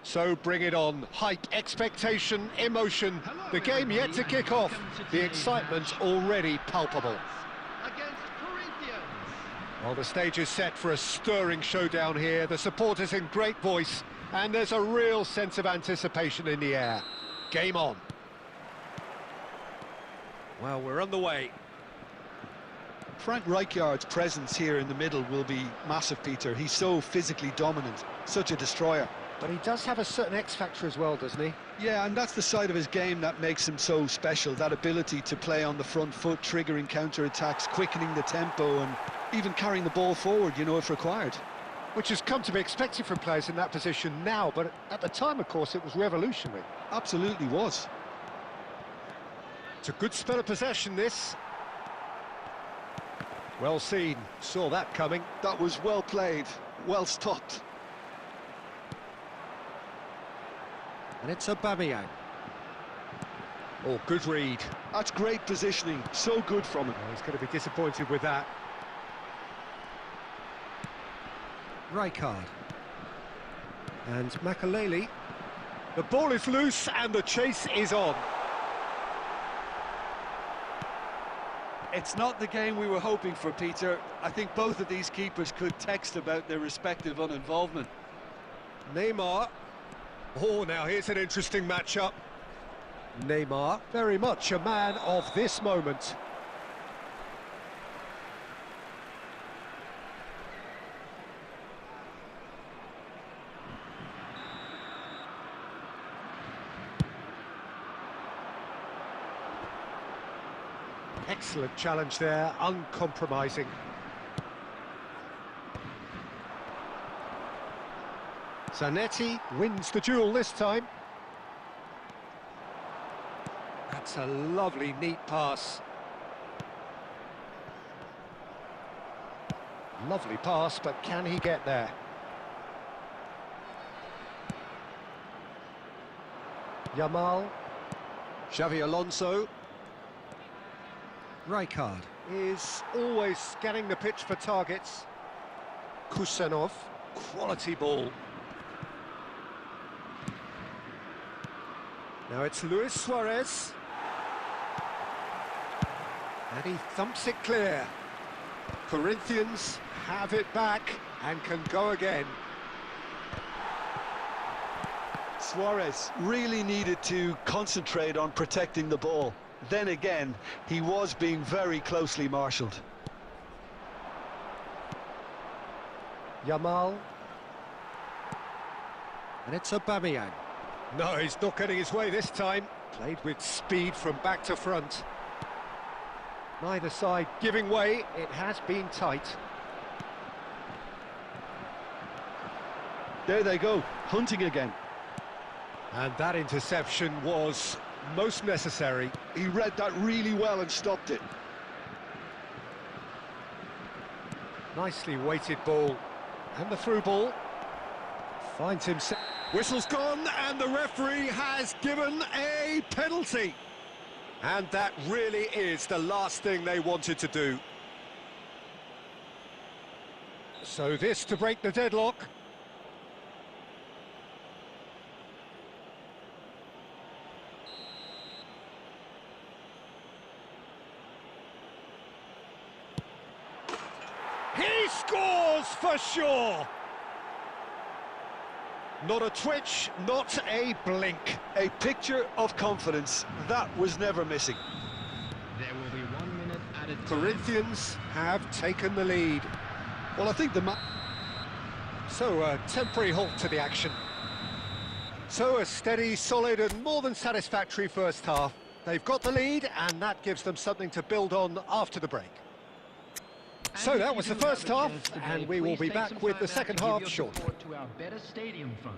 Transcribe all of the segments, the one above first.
So bring it on. Hype, expectation, emotion. The game yet to kick off. The excitement already palpable. Well, the stage is set for a stirring showdown here. The supporters in great voice, and there's a real sense of anticipation in the air. Game on. Well, we're on the way. Frank Rijkaard's presence here in the middle will be massive, Peter. He's so physically dominant, such a destroyer. But he does have a certain X-factor as well, doesn't he? Yeah, and that's the side of his game that makes him so special, that ability to play on the front foot, triggering counter-attacks, quickening the tempo, and even carrying the ball forward, you know, if required. Which has come to be expected from players in that position now, but at the time, of course, it was revolutionary. Absolutely was. It's a good spell of possession, this. Well seen, saw that coming. That was well played, well stopped. And it's Aubameyang. Oh, good read. That's great positioning, so good from him. Oh, he's going to be disappointed with that. Rijkaard. And Makaleli. The ball is loose and the chase is on. It's not the game we were hoping for, Peter. I think both of these keepers could text about their respective uninvolvement. Neymar. Oh, now here's an interesting matchup. Neymar, very much a man of this moment. Excellent challenge there, uncompromising. Zanetti wins the duel this time. That's a lovely, neat pass. Lovely pass, but can he get there? Yamal. Xavi Alonso. Rijkaard is always scanning the pitch for targets. Kusanov, quality ball. Now it's Luis Suarez. And he thumps it clear. Corinthians have it back and can go again. Suarez really needed to concentrate on protecting the ball. Then again, he was being very closely marshalled. Yamal. And it's Aubameyang. No, he's not getting his way this time. Played with speed from back to front. Neither side giving way. It has been tight. There they go, hunting again. And that interception was most necessary. He read that really well and stopped it. Nicely weighted ball. And the through ball. Finds himself. Whistle's gone and the referee has given a penalty. And that really is the last thing they wanted to do. So this to break the deadlock. He scores for sure! Not a twitch, not a blink. A picture of confidence that was never missing. There will be 1 minute added. Corinthians have taken the lead. Well, I think So a temporary halt to the action. So a steady, solid and more than satisfactory first half. They've got the lead and that gives them something to build on after the break. So that was the first half, and we will be back with the second half shortly. To our better stadium fund.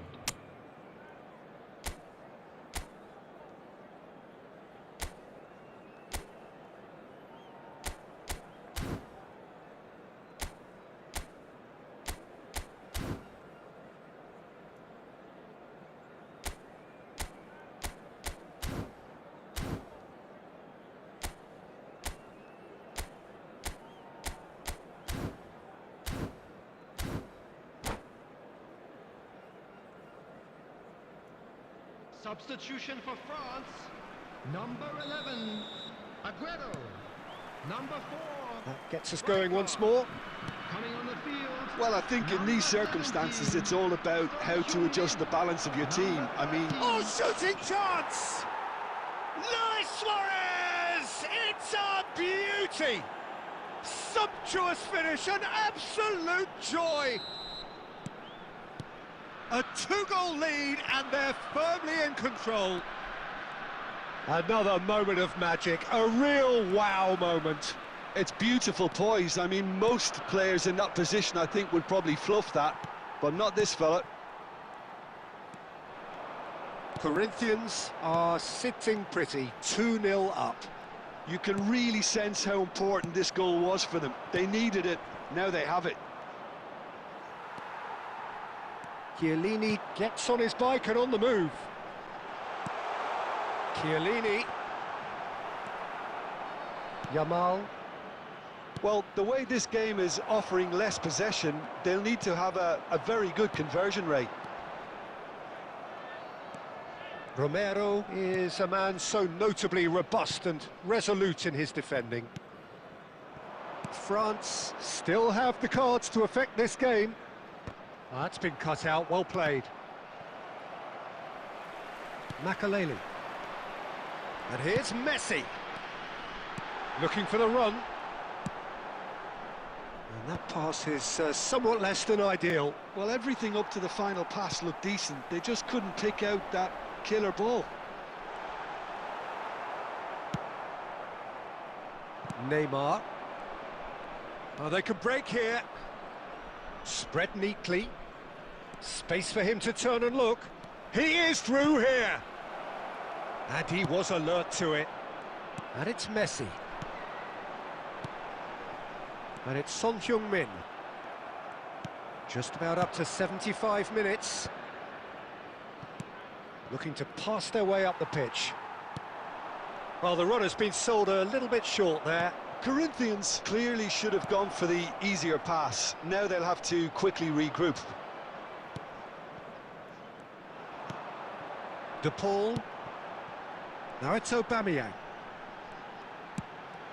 Substitution for France. Number 11, Aguero. Number 4. That gets us going once more. Coming on the field. Well, I think in these number circumstances, 17. it's all about how to adjust the balance of your team. I mean, Oh, shooting chance! Luis Suarez! It's a beauty! Sumptuous finish, an absolute joy! A 2-goal lead and they're firmly in control. Another moment of magic, a real wow moment. it's beautiful poise. I mean, most players in that position, I think, would probably fluff that, but not this fella. Corinthians are sitting pretty, 2-0 up. You can really sense how important this goal was for them. They needed it, now they have it. Chiellini gets on his bike and on the move. Chiellini. Yamal. Well, the way this game is offering less possession, they'll need to have a very good conversion rate. Romero is a man so notably robust and resolute in his defending. France still have the cards to affect this game. That's been cut out, well played. Makaleli. And here's Messi. Looking for the run. And that pass is somewhat less than ideal. Well, everything up to the final pass looked decent. They just couldn't pick out that killer ball. Neymar. Oh, they could break here. Spread neatly. Space for him to turn and look. He is through here. And he was alert to it. And it's Messi. And it's Son Heung-min. Just about up to 75 minutes. Looking to pass their way up the pitch. Well, the run has been sold a little bit short there. Corinthians clearly should have gone for the easier pass. Now they'll have to quickly regroup. De Paul. Now it's Aubameyang.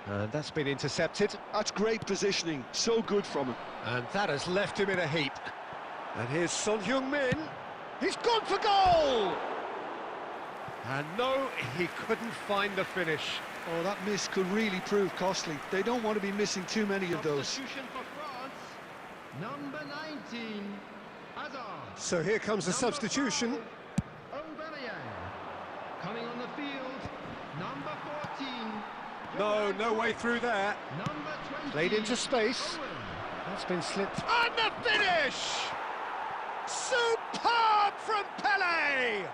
And that's been intercepted. That's great positioning, so good from him. And that has left him in a heap. And here's Son Heung-min. He's gone for goal! And no, he couldn't find the finish. Oh, that miss could really prove costly. They don't want to be missing too many of those. Substitution for France. Number 19, Hazard. So here comes the Number substitution. 5, Aubameyang. Coming on the field, number 14. No way through there. Number 20. Played into space. Owen. That's been slipped. And the finish! Superb from Pele!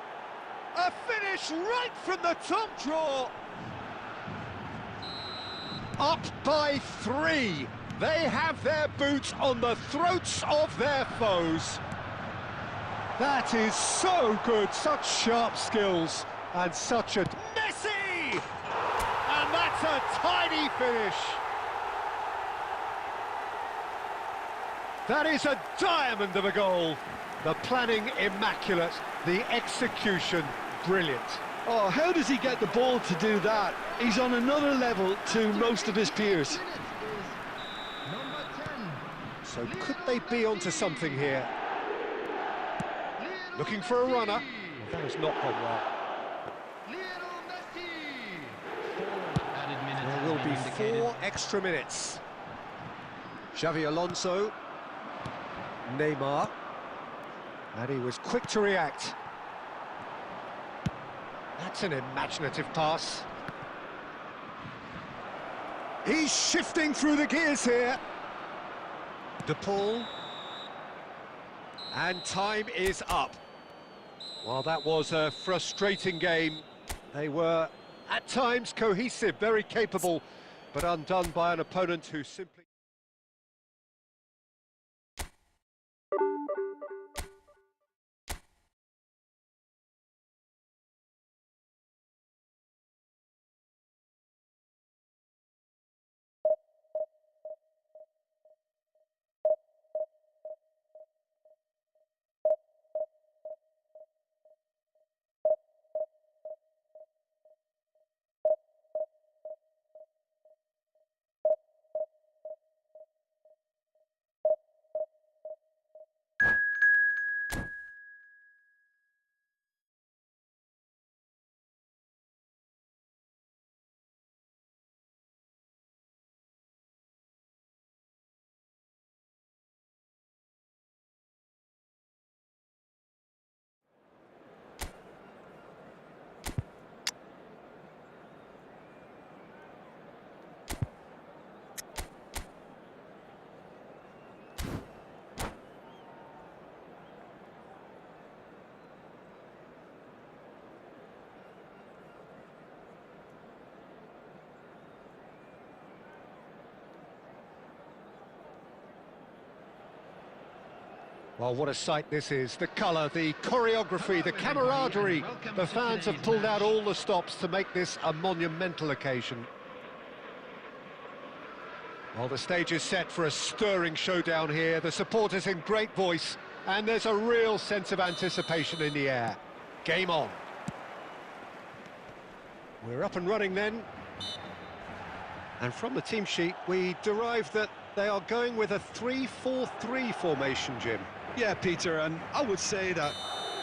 A finish right from the top draw. Up by 3. They have their boots on the throats of their foes. That is so good, such sharp skills, and such a... Messi! And that's a tiny finish. That is a diamond of a goal. The planning immaculate, the execution brilliant. Oh, how does he get the ball to do that? He's on another level to most of his peers. Number 10. So could they be onto something here? Looking for a runner. Well, that has not gone well. Lionel Messi. 4 added minutes There have will been be indicated. 4 extra minutes. Xavi Alonso. Neymar. And he was quick to react. That's an imaginative pass. He's shifting through the gears here. De Paul. And time is up. Well, that was a frustrating game. They were, at times, cohesive, very capable, but undone by an opponent who simply... Well, what a sight this is. The colour, the choreography, the camaraderie. The fans have pulled out all the stops to make this a monumental occasion. Well, the stage is set for a stirring showdown here. The supporters in great voice, and there's a real sense of anticipation in the air. Game on. We're up and running then. And from the team sheet, we derive that they are going with a 3-4-3 formation, Jim. Yeah, Peter, and I would say that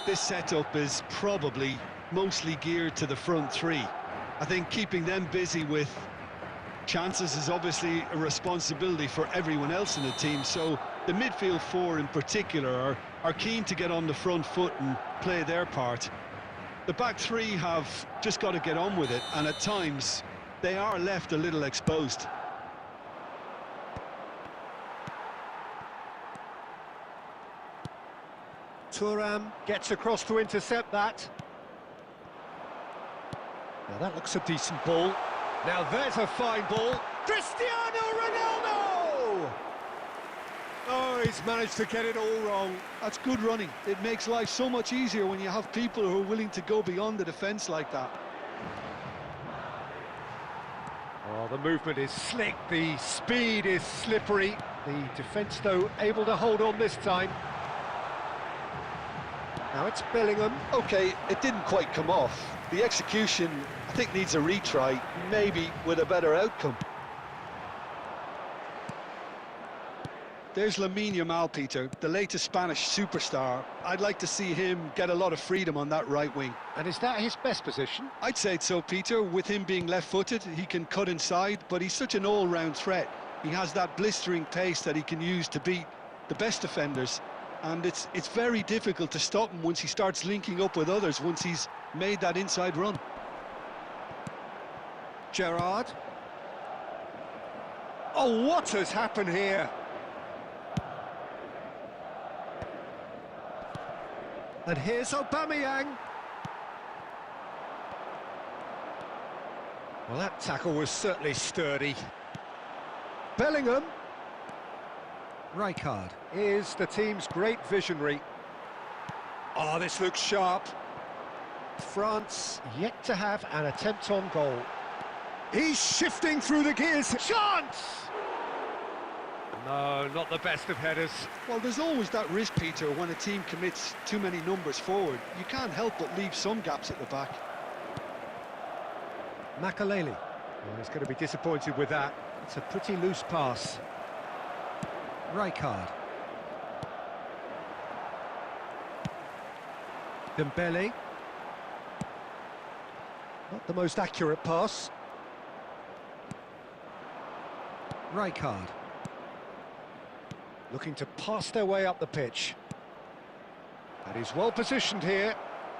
this setup is probably mostly geared to the front three. I think keeping them busy with chances is obviously a responsibility for everyone else in the team, so the midfield four in particular are keen to get on the front foot and play their part. The back three have just got to get on with it, and at times they are left a little exposed. Thuram gets across to intercept that. Now that looks a decent ball. Now there's a fine ball. Cristiano Ronaldo! Oh, he's managed to get it all wrong. That's good running. It makes life so much easier when you have people who are willing to go beyond the defence like that. Oh, the movement is slick, the speed is slippery. The defence, though, able to hold on this time. Now it's Bellingham. OK, it didn't quite come off. The execution, I think, needs a retry, maybe with a better outcome. There's Lamine Yamal, Peter, the latest Spanish superstar. I'd like to see him get a lot of freedom on that right wing. And is that his best position? I'd say so, Peter. With him being left-footed, he can cut inside, but he's such an all-round threat. He has that blistering pace that he can use to beat the best defenders. And it's very difficult to stop him once he starts linking up with others, once he's made that inside run. Gerrard. Oh, what has happened here? And here's Aubameyang. Well, that tackle was certainly sturdy. Bellingham. Rijkaard is the team's great visionary. Oh, this looks sharp. France yet to have an attempt on goal. He's shifting through the gears. Chance! No, not the best of headers. Well, there's always that risk, Peter, when a team commits too many numbers forward. You can't help but leave some gaps at the back. Makaleli. Well, he's going to be disappointed with that. It's a pretty loose pass. Rijkaard. Dembele. Not the most accurate pass. Rijkaard. Looking to pass their way up the pitch. And he's well positioned here.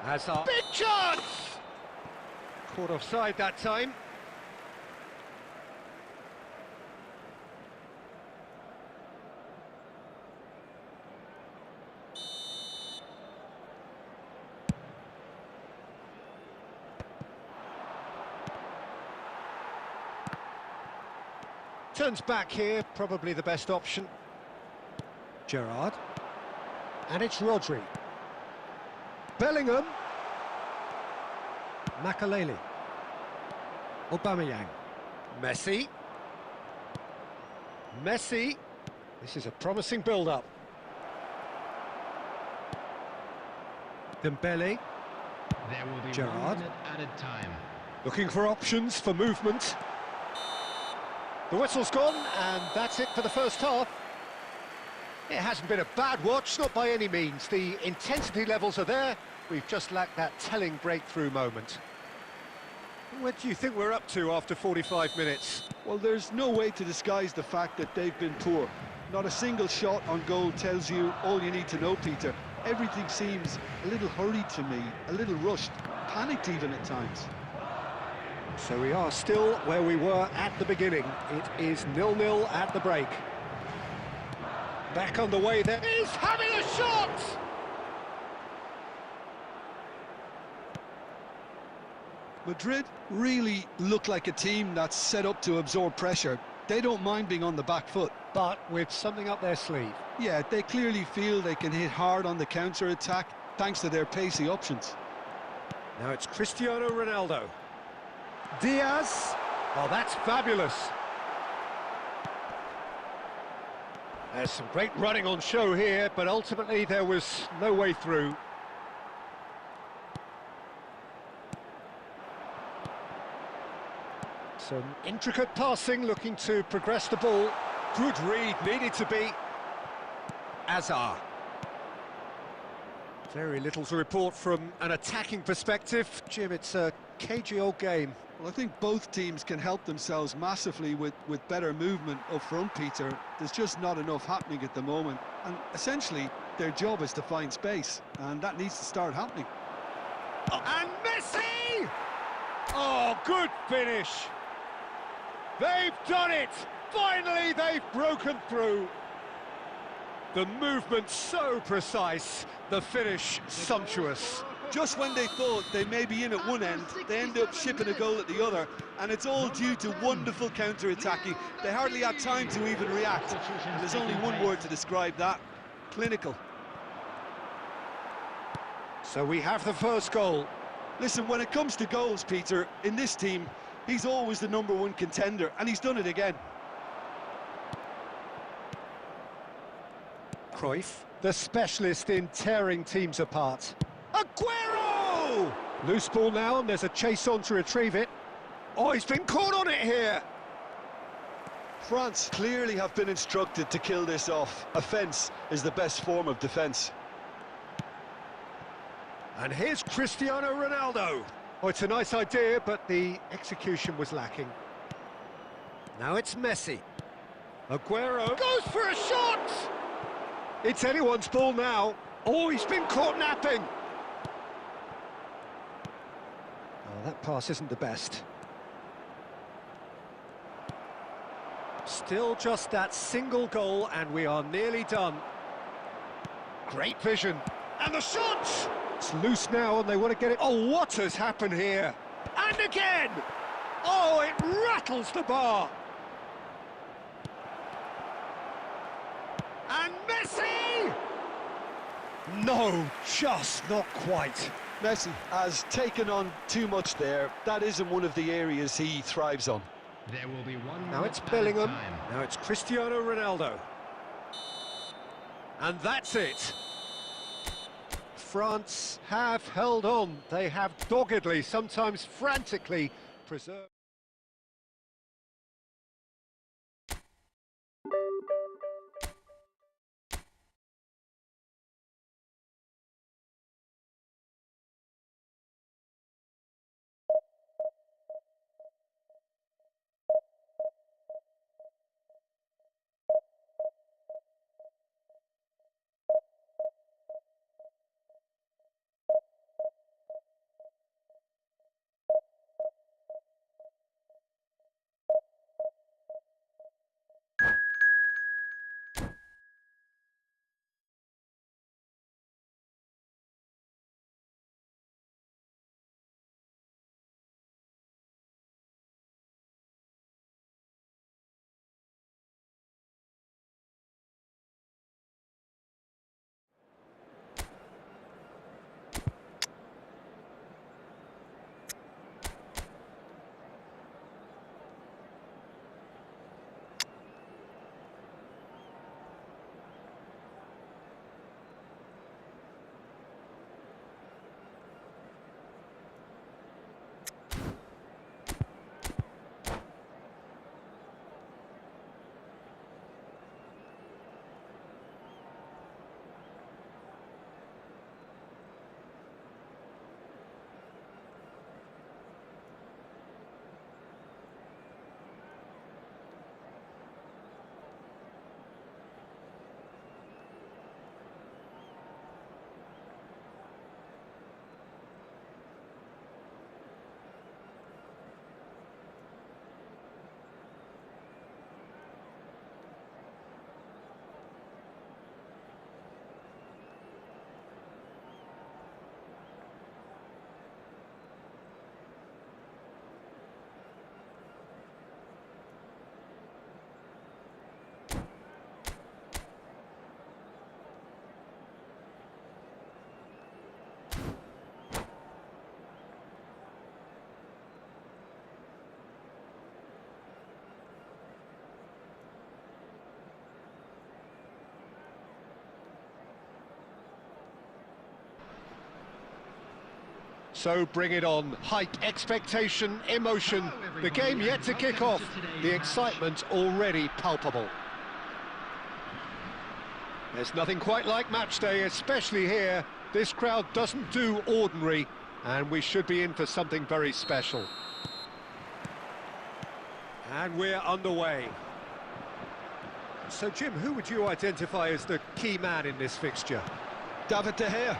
Has a big chance! Caught offside that time. Turns back here, probably the best option. Gerrard. And it's Rodri. Bellingham. Makaleli. Aubameyang. Messi. Messi. This is a promising build-up. Dembele. There will be Gerrard. 1 minute added time. Looking for options for movement. The whistle's gone, and that's it for the first half. It hasn't been a bad watch, not by any means. The intensity levels are there. We've just lacked that telling breakthrough moment. What do you think we're up to after 45 minutes? Well, there's no way to disguise the fact that they've been poor. Not a single shot on goal tells you all you need to know, Peter. Everything seems a little hurried to me, a little rushed, panicked even at times. So we are still where we were at the beginning. It is 0-0 at the break. Back on the way there. He's having a shot! Madrid really look like a team that's set up to absorb pressure. They don't mind being on the back foot. but with something up their sleeve. Yeah, they clearly feel they can hit hard on the counter-attack thanks to their pacey options. Now it's Cristiano Ronaldo. Diaz. Oh, that's fabulous. There's some great running on show here, but ultimately there was no way through. Some intricate passing, looking to progress the ball. Good read, needed to be. Azar. Very little to report from an attacking perspective. Jim, it's a cagey old game. Well, I think both teams can help themselves massively with better movement up front, Peter. There's just not enough happening at the moment. And essentially, their job is to find space, and that needs to start happening. Oh. And Messi! Oh, good finish. They've done it! Finally, they've broken through. The movement so precise, the finish sumptuous. Just when they thought they may be in at one end, they end up shipping a goal at the other, and it's all due to wonderful counter-attacking. They hardly had time to even react, and there's only one word to describe that: clinical. So we have the first goal. Listen, when it comes to goals, Peter, in this team, he's always the #1 contender, and he's done it again. Cruyff, the specialist in tearing teams apart. Aguero! Loose ball now, and there's a chase on to retrieve it. Oh, he's been caught on it here. France clearly have been instructed to kill this off. Offence is the best form of defence. And here's Cristiano Ronaldo. Oh, it's a nice idea, but the execution was lacking. Now it's Messi. Aguero goes for a shot! It's anyone's ball now. Oh, he's been caught napping. Oh, that pass isn't the best. Still just that single goal, and we are nearly done. Great vision. And the shot! It's loose now, and they want to get it. Oh, what has happened here? And again! Oh, it rattles the bar. And Messi! No, just not quite. Messi has taken on too much there. That isn't one of the areas he thrives on. There will be one. Now it's Bellingham. Now it's Cristiano Ronaldo. And that's it. France have held on. They have doggedly, sometimes frantically, preserved. So bring it on. Hype, expectation, emotion. The game yet to kick off. The excitement already palpable. There's nothing quite like match day, especially here. This crowd doesn't do ordinary, and we should be in for something very special. And we're underway. So, Jim, who would you identify as the key man in this fixture? David De Gea.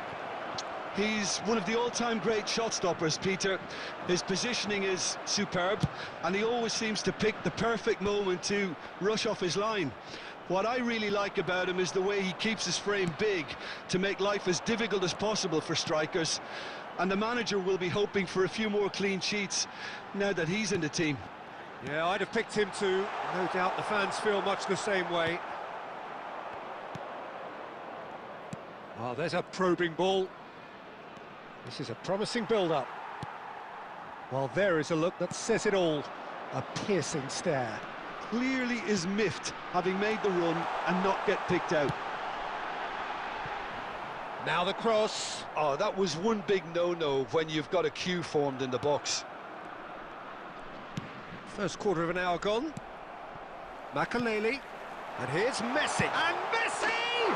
He's one of the all-time great shot stoppers, Peter. His positioning is superb, and he always seems to pick the perfect moment to rush off his line. What I really like about him is the way he keeps his frame big to make life as difficult as possible for strikers. And the manager will be hoping for a few more clean sheets now that he's in the team. Yeah, I'd have picked him too. No doubt the fans feel much the same way. Oh, there's a probing ball. This is a promising build-up. Well, there is a look that says it all. A piercing stare. Clearly is miffed, having made the run and not get picked out. Now the cross. Oh, that was one big no-no when you've got a queue formed in the box. First quarter of an hour gone. Makaleli. And here's Messi. And Messi!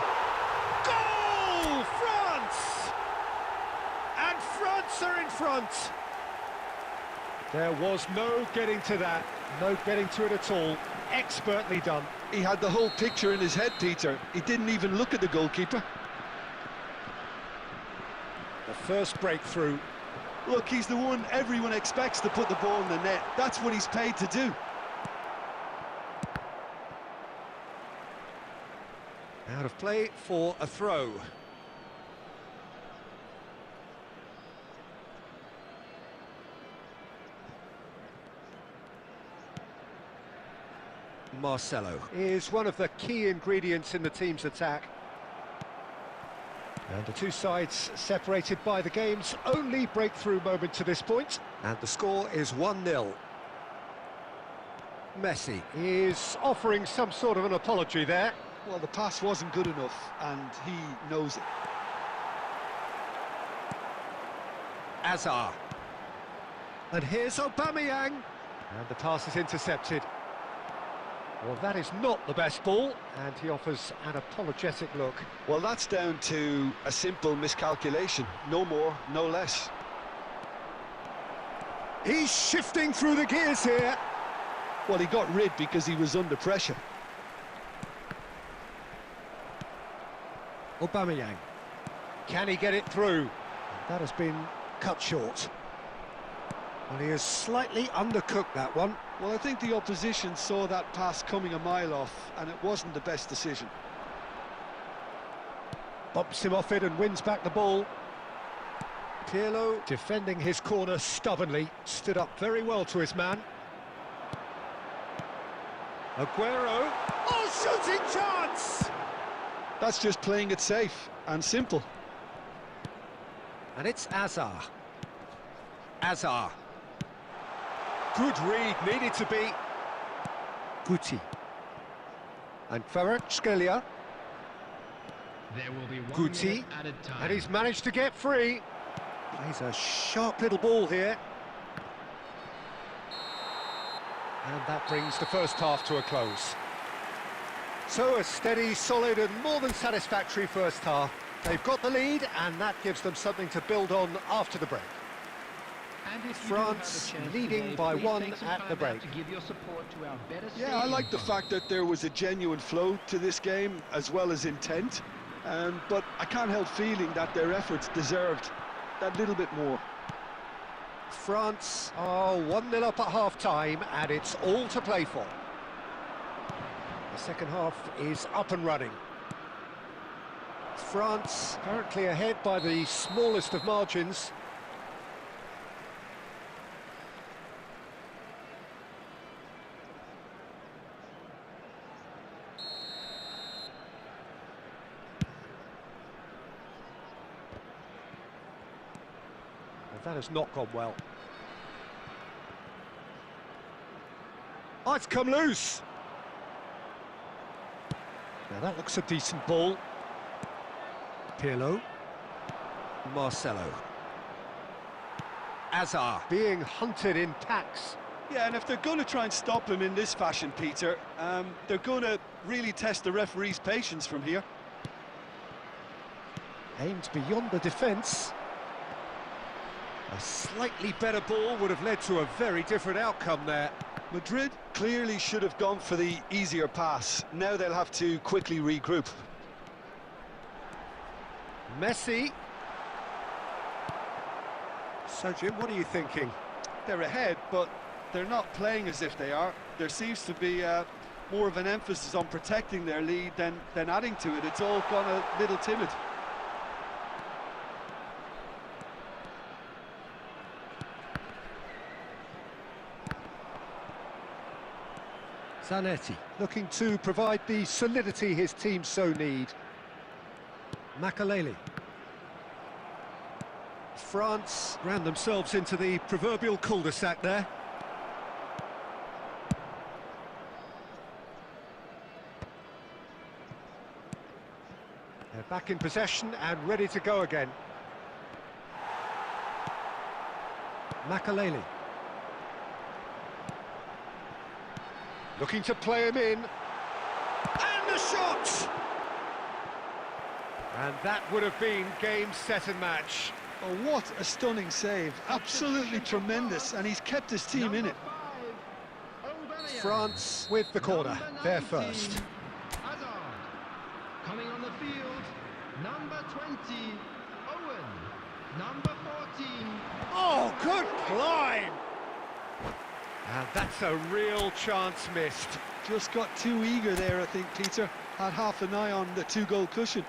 Goal! France! And France are in front. There was no getting to that. No getting to it at all. Expertly done. He had the whole picture in his head, Peter. He didn't even look at the goalkeeper. The first breakthrough. Look, he's the one everyone expects to put the ball in the net. That's what he's paid to do. Out of play for a throw. Marcelo is one of the key ingredients in the team's attack. And the two sides separated by the game's only breakthrough moment to this point. And the score is 1-0. Messi is offering some sort of an apology there. Well, the pass wasn't good enough, and he knows it. Azar. And here's Aubameyang. And the pass is intercepted. Well, that is not the best ball, and he offers an apologetic look. Well, that's down to a simple miscalculation. No more, no less. He's shifting through the gears here. Well, he got rid because he was under pressure. Aubameyang. Can he get it through? That has been cut short. Well, he has slightly undercooked that one. Well, I think the opposition saw that pass coming a mile off, and it wasn't the best decision. Bumps him off it and wins back the ball. Pirlo, defending his corner stubbornly, stood up very well to his man. Aguero. Oh, shooting chance! That's just playing it safe and simple. And it's Azar. Azar. Good read, needed to be. Guti. And Kvaratskhelia. There will be 1 Guti. minute added time. And he's managed to get free. Plays a sharp little ball here. And that brings the first half to a close. So a steady, solid and more than satisfactory first half. They've got the lead and that gives them something to build on after the break. And if you France do have a chance leading today, by please 1 take some at time the out break. to give your support to our better Yeah, I like the fact that there was a genuine flow to this game as well as intent. But I can't help feeling that their efforts deserved that little bit more. France are 1-0 up at half-time and it's all to play for. The second half is up and running. France currently ahead by the smallest of margins. That has not gone well. Oh, it's come loose. Now that looks a decent ball. Pirlo. Marcelo. Hazard being hunted in packs. Yeah, and if they're going to try and stop him in this fashion, Peter, they're going to really test the referee's patience from here. Aimed beyond the defence. A slightly better ball would have led to a very different outcome there. Madrid clearly should have gone for the easier pass. Now they'll have to quickly regroup. Messi. So, Jim, what are you thinking? They're ahead, but they're not playing as if they are. There seems to be more of an emphasis on protecting their lead than adding to it. It's all gone a little timid. Zanetti looking to provide the solidity his team so need. Makaleli. France ran themselves into the proverbial cul-de-sac there. They're back in possession and ready to go again. Makaleli. Looking to play him in. And the shot! And that would have been game, set and match. Oh, what a stunning save. Absolutely tremendous, and he's kept his team in it. France with the corner, they're first. Hazard. Coming on the field, number 20, Owen. Number 14. Oh, good climb! And that's a real chance missed. Just got too eager there, I think, Peter. Had half an eye on the two-goal cushion.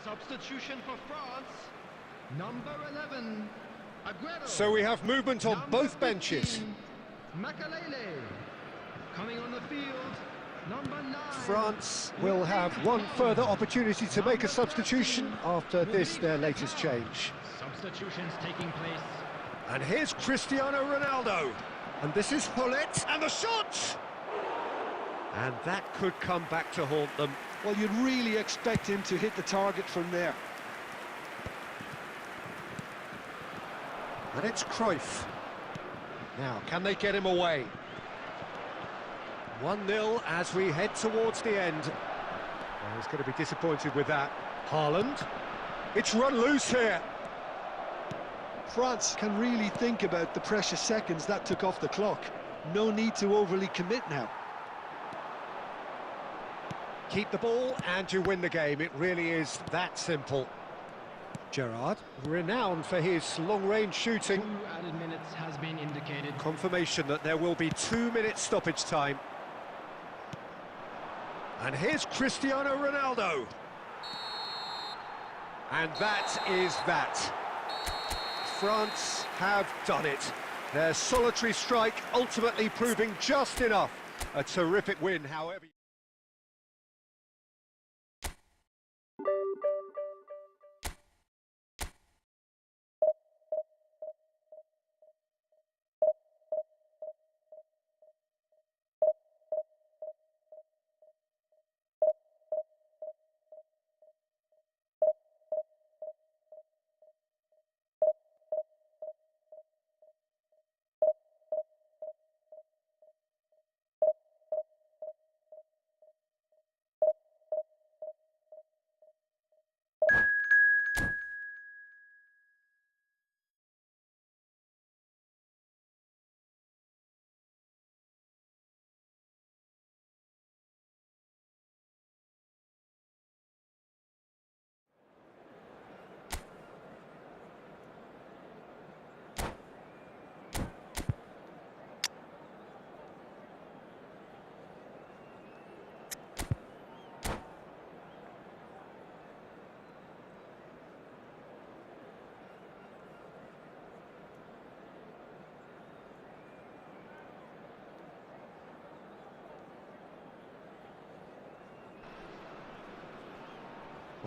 Substitution for France, number 11, Aguero. So we have movement on Number both benches. 15, Makalele. Coming on the field, number 9. France will have one further opportunity to make a substitution after this, their latest change. Substitutions taking place. And here's Cristiano Ronaldo. And this is Hullet, and the shot! And that could come back to haunt them. Well, you'd really expect him to hit the target from there. And it's Cruyff. Now, can they get him away? 1-0 as we head towards the end. Well, he's going to be disappointed with that. Haaland. It's run loose here. France can really think about the precious seconds that took off the clock. No need to overly commit now. Keep the ball and you win the game. It really is that simple. Gerrard, renowned for his long-range shooting. 2 added minutes has been indicated. Confirmation that there will be 2-minute stoppage time. And here's Cristiano Ronaldo. And that is that. France have done it. Their solitary strike ultimately proving just enough. A terrific win, however.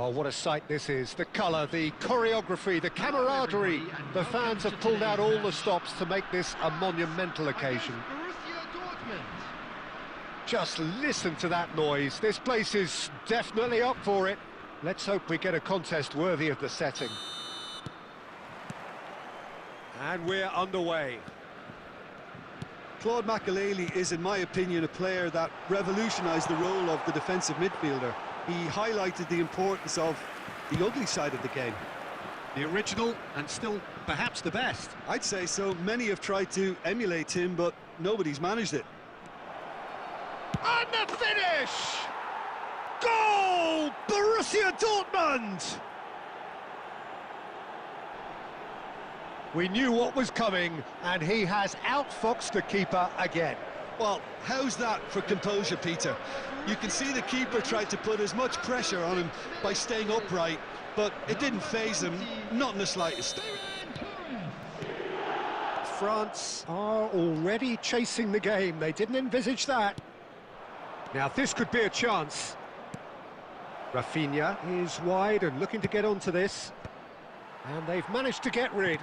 Well, what a sight this is. The colour, the choreography, the camaraderie. The fans have pulled out all the stops to make this a monumental occasion. Just listen to that noise. This place is definitely up for it. Let's hope we get a contest worthy of the setting. And we're underway. Claude Makelele is, in my opinion, a player that revolutionised the role of the defensive midfielder. He highlighted the importance of the ugly side of the game. The original and still perhaps the best. I'd say so. Many have tried to emulate him, but nobody's managed it. And the finish! Goal! Borussia Dortmund! We knew what was coming, and he has outfoxed the keeper again. Well, how's that for composure, Peter? You can see the keeper tried to put as much pressure on him by staying upright, but it didn't faze him, not in the slightest. France are already chasing the game. They didn't envisage that. Now, this could be a chance. Rafinha is wide and looking to get onto this. And they've managed to get rid.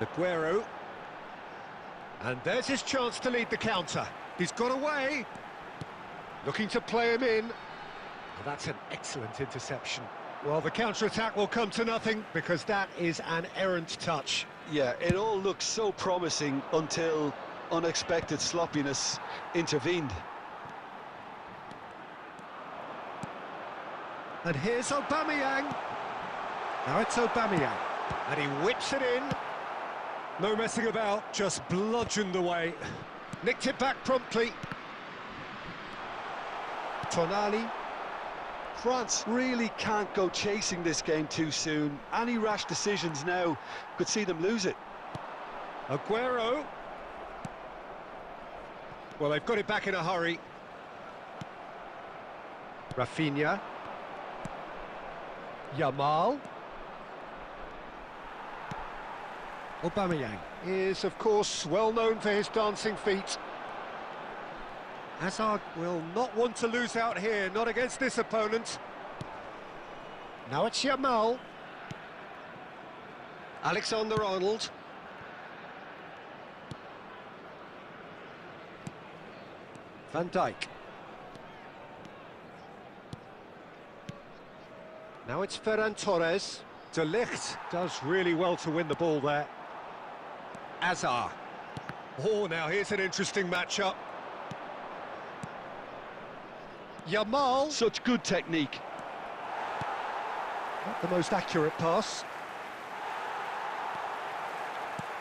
Aguero. And there's his chance to lead the counter. He's got away. Looking to play him in. Well, that's an excellent interception. Well, the counter-attack will come to nothing because that is an errant touch. Yeah, it all looked so promising until unexpected sloppiness intervened. And here's Aubameyang. Now it's Aubameyang. And he whips it in. No messing about, just bludgeoned away. Nicked it back promptly. Tonali. France really can't go chasing this game too soon. Any rash decisions now could see them lose it. Aguero. Well, they've got it back in a hurry. Rafinha. Yamal. Aubameyang is, of course, well known for his dancing feet. Hazard will not want to lose out here, not against this opponent. Now it's Yamal. Alexander-Arnold. Van Dijk. Now it's Ferran Torres. De Ligt does really well to win the ball there. Hazard. Oh, now here's an interesting matchup. Yamal. Such good technique. Not the most accurate pass.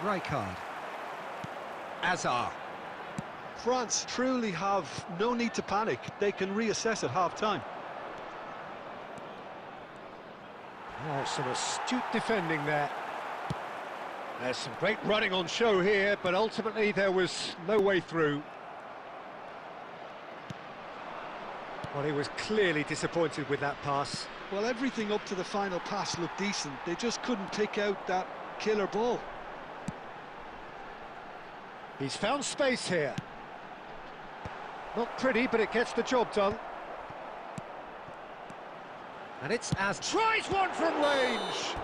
Rijkaard. Hazard. France truly have no need to panic. They can reassess at half-time. Oh, some astute defending there. There's some great running on show here, but ultimately there was no way through. Well, he was clearly disappointed with that pass. Well, everything up to the final pass looked decent. They just couldn't pick out that killer ball. He's found space here. Not pretty, but it gets the job done. And it's as tries one from range.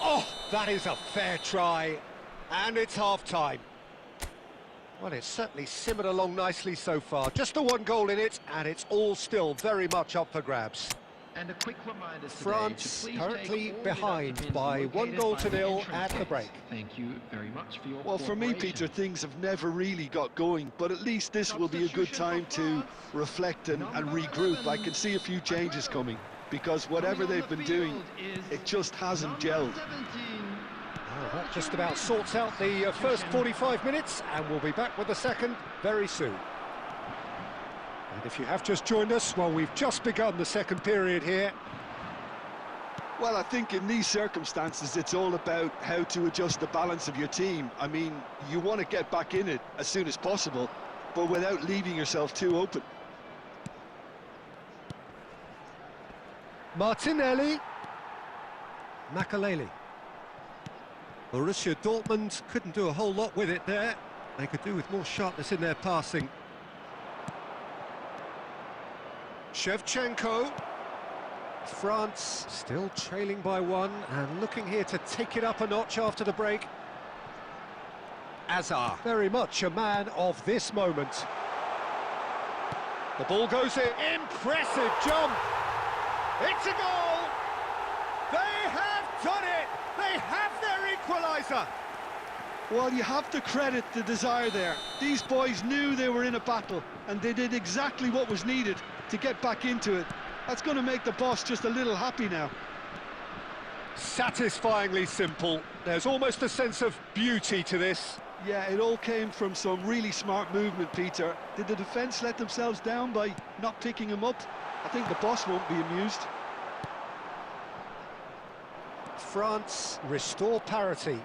Oh, that is a fair try. And it's half-time. Well, it's certainly simmered along nicely so far. Just the one goal in it, and it's all still very much up for grabs. And a quick reminder today France to please currently take all behind deductions by located 1-0 by the 0 entrance at the gates. break. Thank you very much for your Well, for me, Peter, things have never really got going, but at least this will be a good time to reflect and regroup. I can see a few changes coming, because whatever they've been doing, it just hasn't gelled. Well, that just about sorts out the first 45 minutes, and we'll be back with the second very soon. And if you have just joined us, well, we've just begun the second period here. Well, I think in these circumstances, it's all about how to adjust the balance of your team. I mean, you want to get back in it as soon as possible, but without leaving yourself too open. Martinelli. Makelele. Borussia Dortmund couldn't do a whole lot with it there. They could do with more sharpness in their passing. Shevchenko. France still trailing by one and looking here to take it up a notch after the break. Azar, very much a man of this moment. The ball goes in. Impressive jump. It's a goal. They have done it. They have their equaliser. Well, you have to credit the desire there. These boys knew they were in a battle, and they did exactly what was needed to get back into it. That's going to make the boss just a little happy now. Satisfyingly simple. There's almost a sense of beauty to this. Yeah, it all came from some really smart movement, Peter. Did the defence let themselves down by not picking him up? I think the boss won't be amused. France restore parity.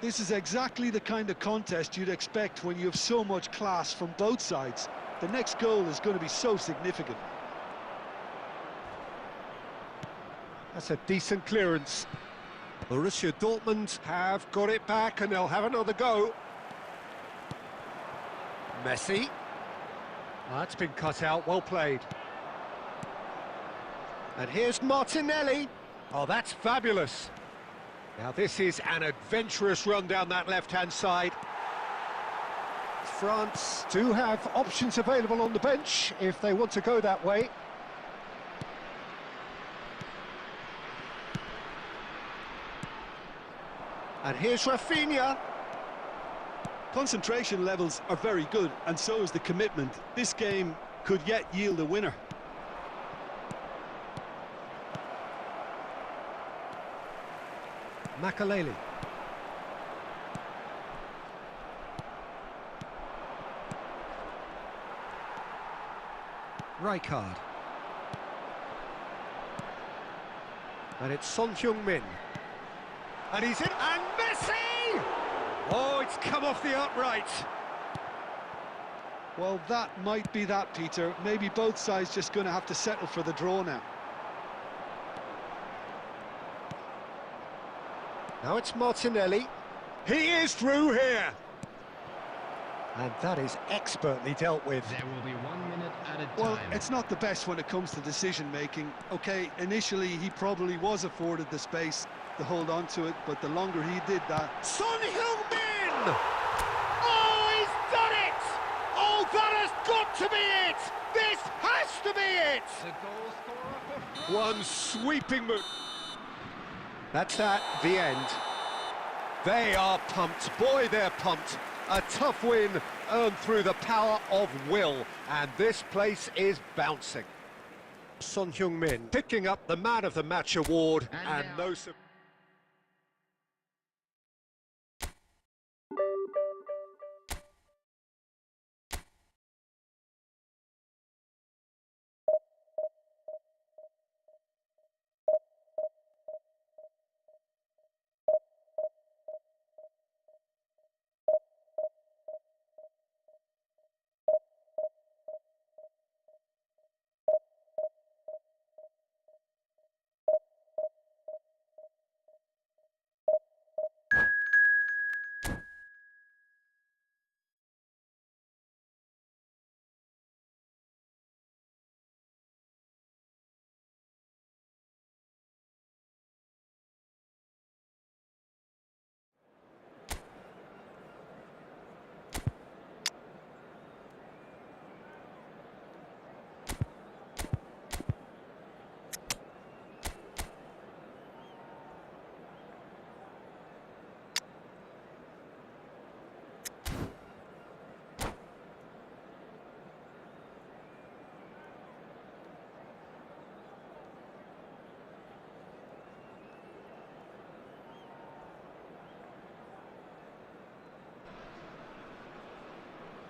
This is exactly the kind of contest you'd expect when you have so much class from both sides. The next goal is going to be so significant. That's a decent clearance. Borussia Dortmund have got it back and they'll have another go. Messi. That's been cut out, well played. And here's Martinelli. Oh, that's fabulous. Now this is an adventurous run down that left-hand side. France do have options available on the bench if they want to go that way. And here's Rafinha. Concentration levels are very good, and so is the commitment. This game could yet yield a winner. Makaleli. Rijkaard. And it's Son Heung-min. And he's in, and Messi! Oh, it's come off the upright. Well, that might be that, Peter. Maybe both sides just going to have to settle for the draw now. Now it's Martinelli. He is through here. And that is expertly dealt with. There will be 1 minute at a time. Well, it's not the best when it comes to decision-making. OK, initially he probably was afforded the space to hold on to it, but the longer he did that... Son Heung-min! Oh, he's done it! Oh, that has got to be it! This has to be it! The goal scorer for France. One sweeping move. That's that, the end. They are pumped. Boy, they're pumped. A tough win earned through the power of will, and this place is bouncing. Son Heung-min picking up the Man of the Match award, and no...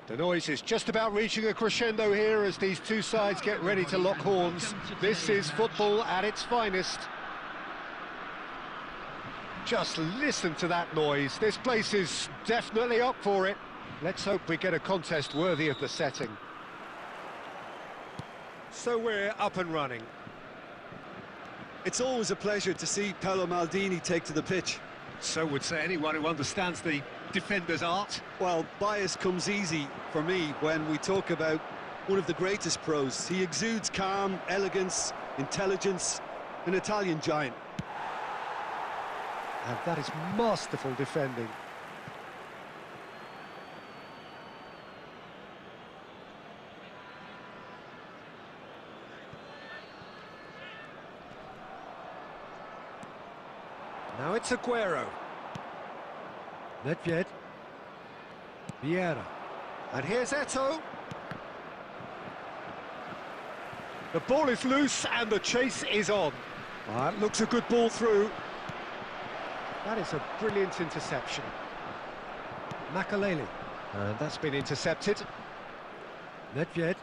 The noise is just about reaching a crescendo here as these two sides get ready to lock horns. This is football at its finest. Just listen to that noise. This place is definitely up for it. Let's hope we get a contest worthy of the setting. So we're up and running. It's always a pleasure to see Paolo Maldini take to the pitch. So would say anyone who understands the defender's art. Well, bias comes easy for me when we talk about One of the greatest pros. He exudes calm, elegance, intelligence, an Italian giant. And that is masterful defending. Now it's Aguero. Nedved. Vieira. And here's Eto'o. The ball is loose and the chase is on. That looks a good ball through. That is a brilliant interception. Makaleli. And that's been intercepted. Nedved.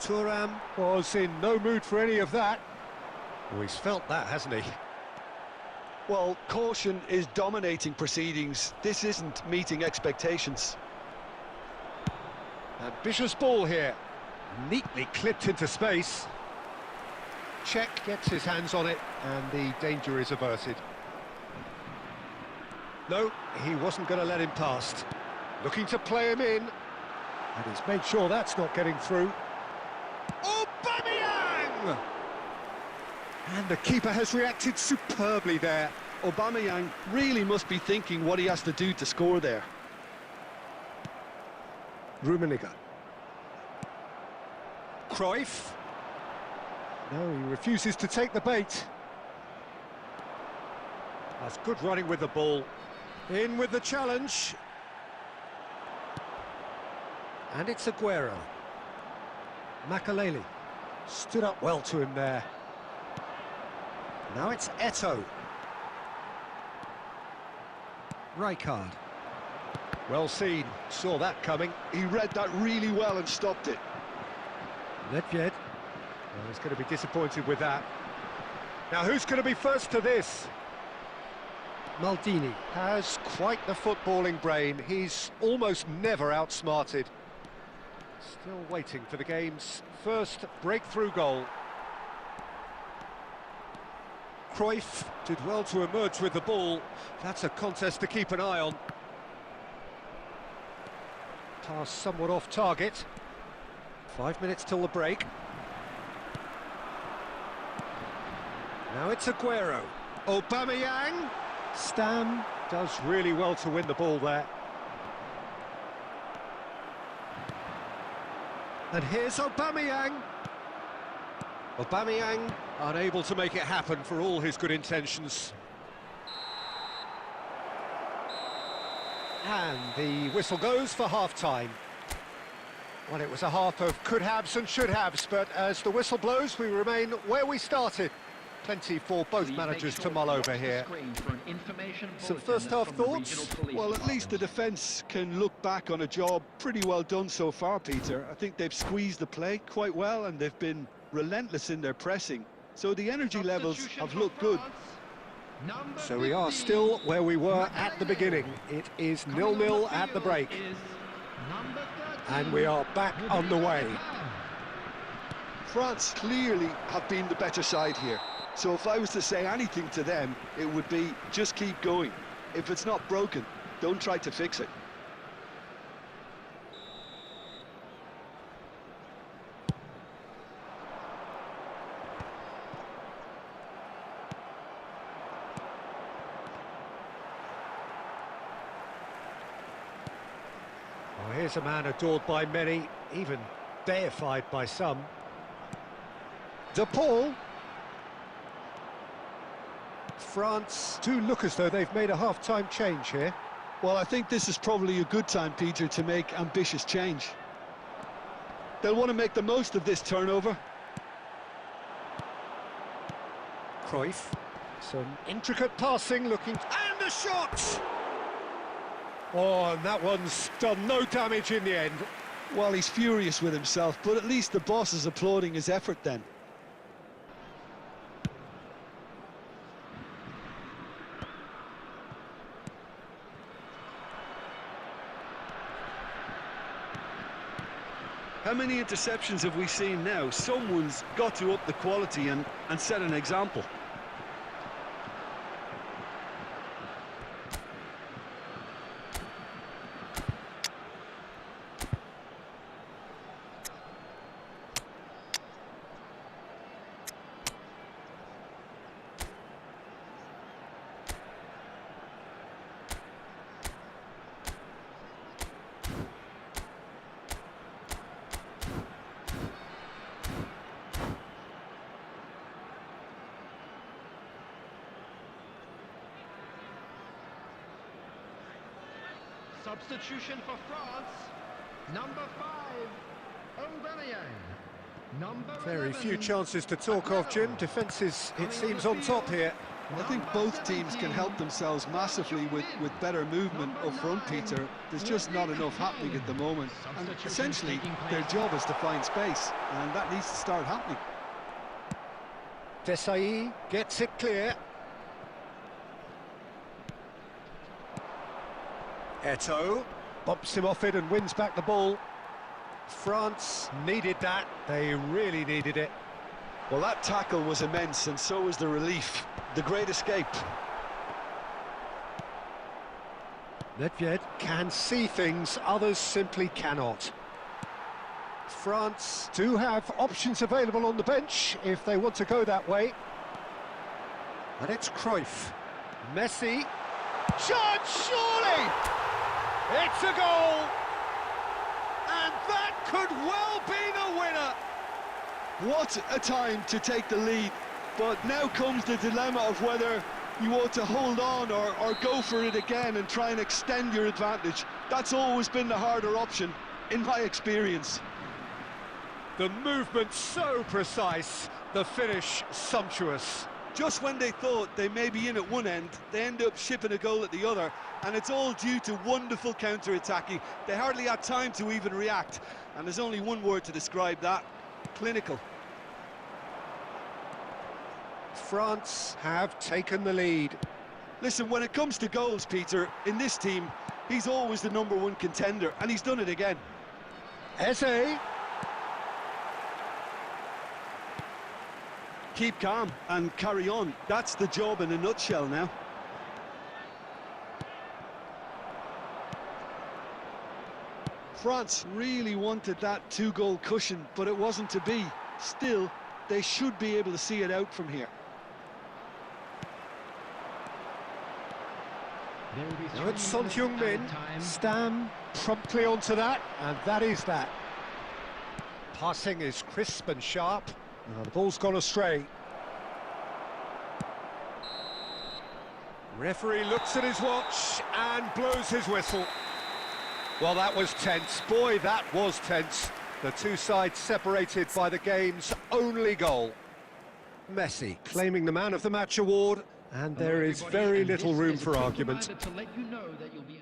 Thuram was in no mood for any of that. Oh, he's felt that, hasn't he? Well, caution is dominating proceedings. This isn't meeting expectations. Ambitious ball here. Neatly clipped into space. Czech gets his hands on it and the danger is averted. No, he wasn't going to let him past. Looking to play him in. And he's made sure that's not getting through. Aubameyang! And the keeper has reacted superbly there. Aubameyang really must be thinking what he has to do to score there. Rummenigge. Cruyff. No, he refuses to take the bait. That's good running with the ball. In with the challenge. And it's Aguero. Makaleli. Stood up well to him there. Now it's Eto'o. Rijkaard. Well seen, saw that coming. He read that really well and stopped it. Nedved. Well, he's going to be disappointed with that. Now who's going to be first to this? Maldini has quite the footballing brain. He's almost never outsmarted. Still waiting for the game's first breakthrough goal. Cruyff did well to emerge with the ball. That's a contest to keep an eye on. Pass somewhat off target. 5 minutes till the break. Now it's Aguero. Aubameyang. Stam does really well to win the ball there. And here's Aubameyang. Aubameyang unable to make it happen for all his good intentions. And the whistle goes for half-time. Well, it was a half of could-haves and should-haves, but as the whistle blows, we remain where we started. Plenty for both managers to mull over here. Some first-half thoughts? Well, at least the defence can look back on a job pretty well done so far, Peter. I think they've squeezed the play quite well and they've been relentless in their pressing. So the energy levels have looked good. So we are still where we were at the beginning. It is 0-0 at the break. And we are back on the way. France clearly have been the better side here. So if I was to say anything to them, it would be just keep going. If it's not broken, don't try to fix it. Well, here's a man adored by many, even deified by some. De Paul. France do look as though they've made a half-time change here. Well, I think this is probably a good time, Peter, to make ambitious change. They'll want to make the most of this turnover. Cruyff. Some intricate passing looking... And a shot! Oh, and that one's done no damage in the end. Well, he's furious with himself, but at least the boss is applauding his effort then. How many interceptions have we seen now? Someone's got to up the quality and set an example. Substitution for France. Number 5, Aubameyang. Number Very 11, few chances to talk of, Jim. Defences, it seems, on top here. I think both teams can help themselves massively with better movement up front, Peter. There's just not enough happening at the moment. And essentially, their job is to find space, and that needs to start happening. Desai gets it clear. Eto'o bumps him off it and wins back the ball. France needed that. They really needed it. Well, that tackle was immense, and so was the relief. The great escape. Nedved can see things others simply cannot. France do have options available on the bench if they want to go that way. And it's Cruyff. Messi. Shot, surely! It's a goal! And that could well be the winner! What a time to take the lead. But now comes the dilemma of whether you ought to hold on or go for it again and try and extend your advantage. That's always been the harder option, in my experience. The movement so precise, the finish sumptuous. Just when they thought they may be in at one end, they end up shipping a goal at the other, and it's all due to wonderful counter-attacking. They hardly had time to even react, and there's only one word to describe that: clinical. France have taken the lead. Listen, when it comes to goals, Peter, in this team, he's always the #1 contender, and he's done it again. Eze. Keep calm and carry on. That's the job in a nutshell now. France really wanted that 2-goal cushion, but it wasn't to be. Still, they should be able to see it out from here. Now it's Son Heung-min. Stam promptly onto that, and that is that. Passing is crisp and sharp. The ball's gone astray. Referee looks at his watch and blows his whistle. Well, that was tense. Boy, that was tense. The two sides separated by the game's only goal. Messi claiming the Man of the Match award, and there is very little room for argument. To let you know that you'll be...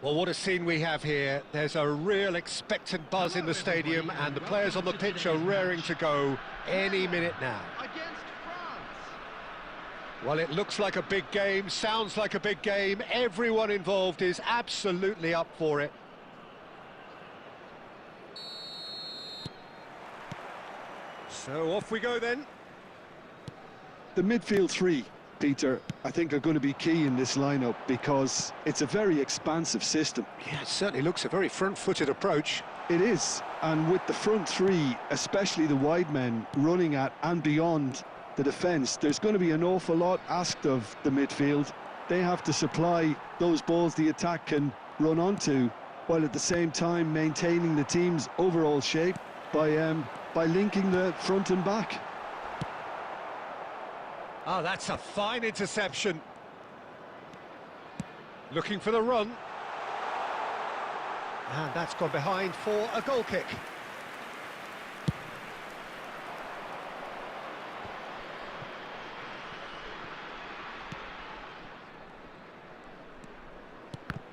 Well, what a scene we have here. There's a real expectant buzz in the stadium, and the players on the pitch are raring to go any minute now. Against France. Well, it looks like a big game, sounds like a big game. Everyone involved is absolutely up for it. So off we go then. The midfield three, Peter, I think are going to be key in this lineup because it's a very expansive system. Yeah, it certainly looks a very front-footed approach. It is, and with the front three, especially the wide men, running at and beyond the defence, there's going to be an awful lot asked of the midfield. They have to supply those balls the attack can run onto, while at the same time maintaining the team's overall shape by linking the front and back. Oh, that's a fine interception. Looking for the run. And that's gone behind for a goal kick.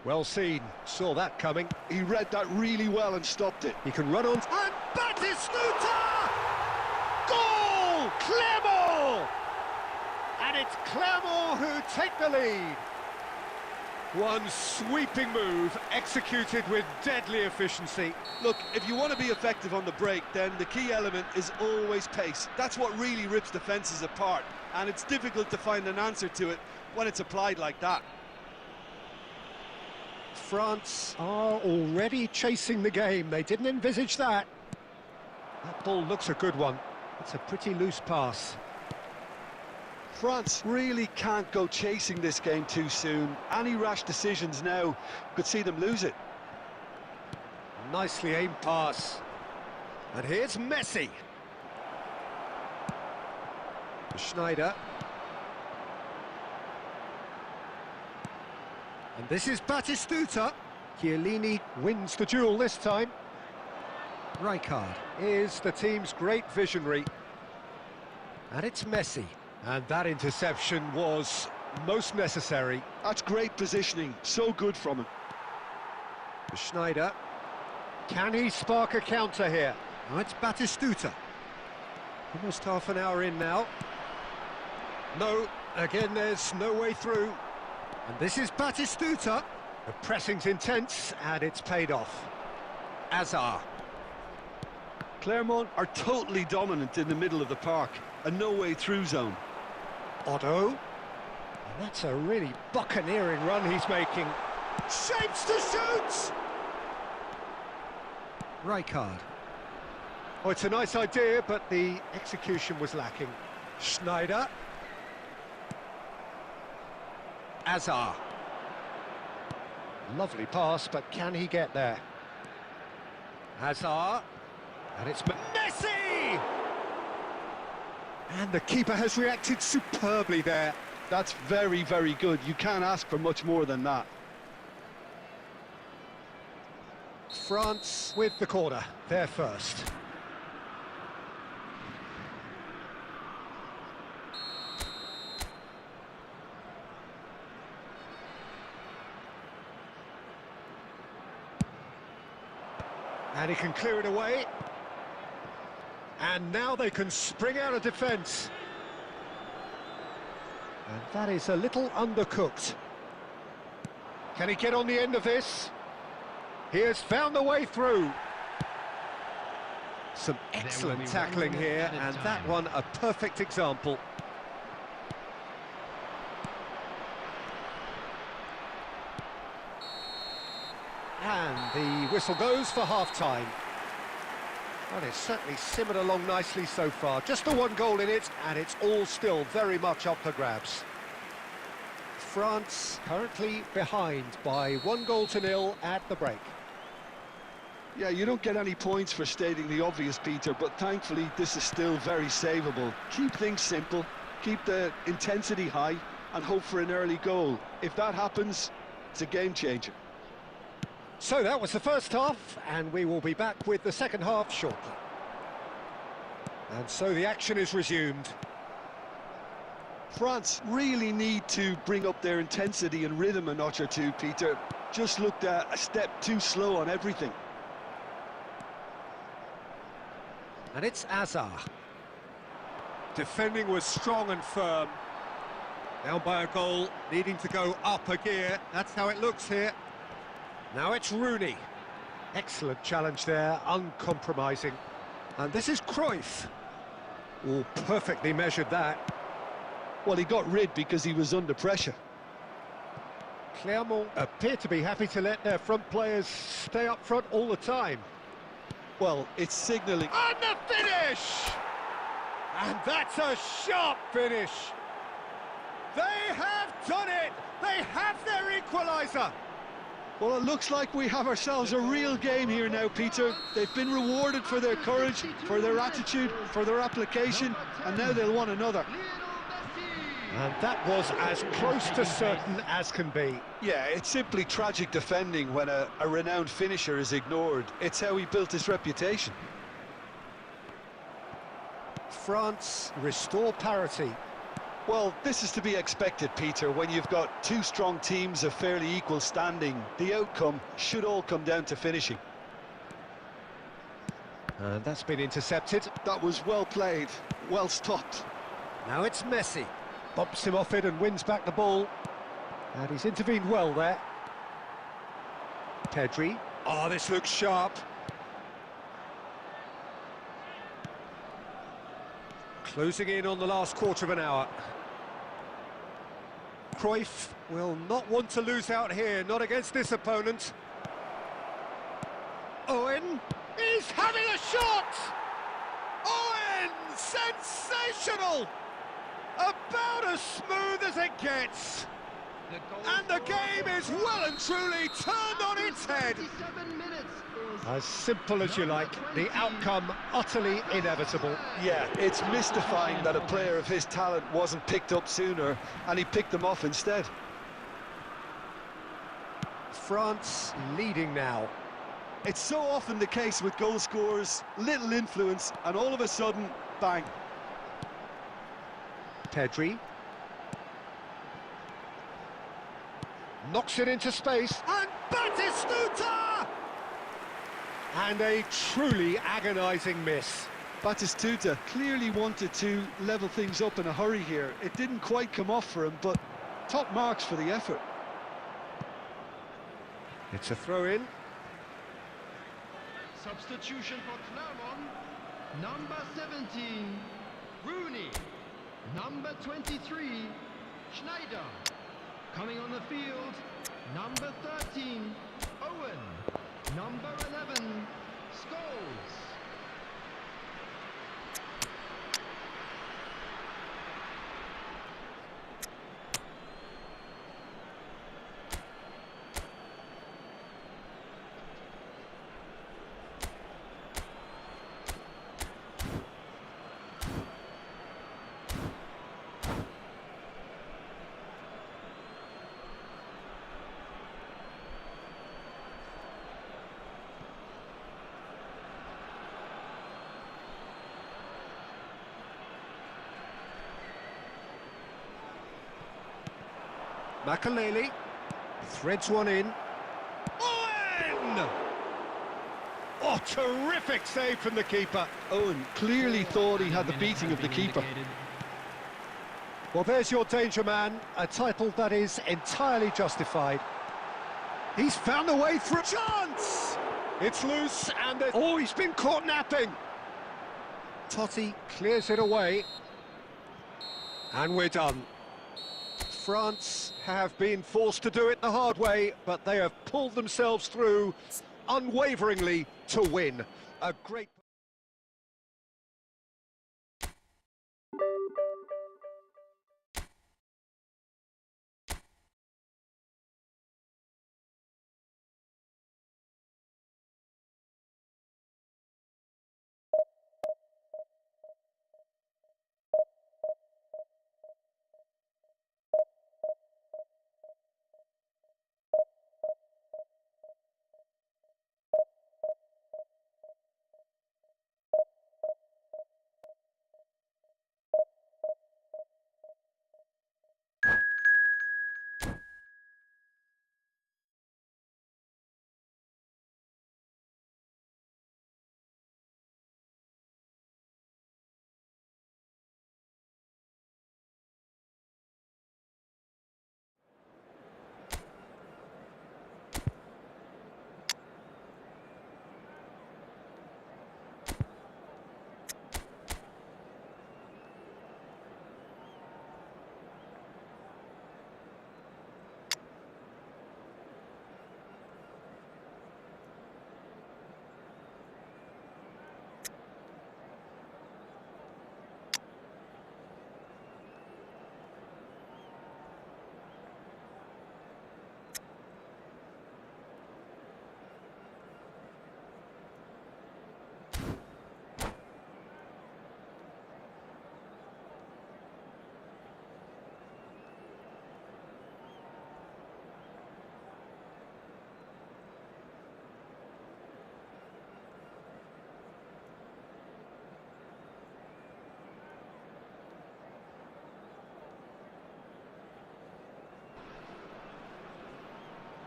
Well seen, saw that coming. He read that really well and stopped it. He can run on. And Batistuta! Goal! Clermont! And it's Clermont who take the lead. One sweeping move, executed with deadly efficiency. Look, if you want to be effective on the break, then the key element is always pace. That's what really rips defences apart, and it's difficult to find an answer to it when it's applied like that. France are already chasing the game. They didn't envisage that. That ball looks a good one. It's a pretty loose pass. France really can't go chasing this game too soon. Any rash decisions now could see them lose it. Nicely aimed pass. And here's Messi. Schneider. And this is Batistuta. Chiellini wins the duel this time. Rijkaard is the team's great visionary. And it's Messi. And that interception was most necessary. That's great positioning, so good from him. Schneider. Can he spark a counter here? Oh, it's Batistuta. Almost half an hour in now. No, again there's no way through. And this is Batistuta. The pressing's intense and it's paid off. Azar. Clermont are totally dominant in the middle of the park. A no-way through zone. Otto. And that's a really buccaneering run he's making. Shapes to shoot! Rijkaard. Oh, it's a nice idea, but the execution was lacking. Schneider. Azar. Lovely pass, but can he get there? Azar. And it's Messi! And the keeper has reacted superbly there. That's very, very good. You can't ask for much more than that. France with the corner, they're first. And he can clear it away. And now they can spring out of defence. And that is a little undercooked. Can he get on the end of this? He has found the way through. Some excellent tackling here, and that one a perfect example. And the whistle goes for half-time. Well, it's certainly simmered along nicely so far. Just the one goal in it, and it's all still very much up for grabs. France currently behind by 1-0 at the break. Yeah, you don't get any points for stating the obvious, Peter, but thankfully this is still very savable. Keep things simple, keep the intensity high, and hope for an early goal. If that happens, it's a game changer. So that was the first half, and we will be back with the second half shortly. And so the action is resumed. France really need to bring up their intensity and rhythm a notch or two, Peter. Just looked a step too slow on everything. And it's Azar. Defending was strong and firm. Down by a goal, needing to go up a gear. That's how it looks here. Now it's Rooney. Excellent challenge there, uncompromising. And this is Cruyff. Oh, perfectly measured that. Well, he got rid because he was under pressure. Clermont appear to be happy to let their front players stay up front all the time. Well, it's signalling. And the finish! And that's a sharp finish. They have done it! They have their equaliser! Well, it looks like we have ourselves a real game here now, Peter. They've been rewarded for their courage, for their attitude, for their application, and now they'll want another. And that was as close to certain as can be. Yeah, it's simply tragic defending when a renowned finisher is ignored. It's how he built his reputation. France restore parity. Well, this is to be expected, Peter. When you've got two strong teams of fairly equal standing, the outcome should all come down to finishing. And that's been intercepted. That was well played, well stopped. Now it's Messi. Bumps him off it and wins back the ball. And he's intervened well there. Pedri. Oh, this looks sharp. Closing in on the last quarter of an hour. Cruyff will not want to lose out here, not against this opponent. Owen is having a shot! Owen! Sensational! About as smooth as it gets. And the game is well and truly turned on its head. As simple as you like, the outcome utterly inevitable. Yeah, it's mystifying that a player of his talent wasn't picked up sooner, and he picked them off instead. France leading now. It's so often the case with goal scorers, little influence, and all of a sudden, bang. Pedri. Knocks it into space, and Batistuta! And a truly agonising miss. Batistuta clearly wanted to level things up in a hurry here. It didn't quite come off for him, but top marks for the effort. It's a throw-in. Substitution for Clermont. Number 17, Rooney. Number 23, Schneider. Coming on the field, number 13, Owen. Number 11, Scholes. Makaleli threads one in. Owen! Oh, terrific save from the keeper. Owen clearly thought he had the beating of the keeper. Well, there's your danger man, a title that is entirely justified. He's found a way through. Chance! It's loose and... Oh, he's been caught napping. Totti clears it away. And we're done. France have been forced to do it the hard way, but they have pulled themselves through unwaveringly to win. A great...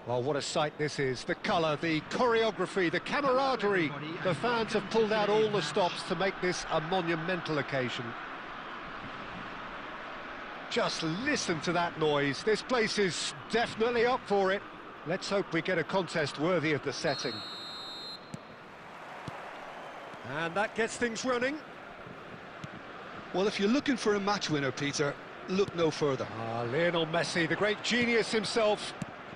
Well, what a sight this is. The colour, the choreography, the camaraderie. The fans have pulled out all the stops to make this a monumental occasion. Just listen to that noise. This place is definitely up for it. Let's hope we get a contest worthy of the setting. And that gets things running. Well, if you're looking for a match winner, Peter, look no further. Lionel Messi, the great genius himself.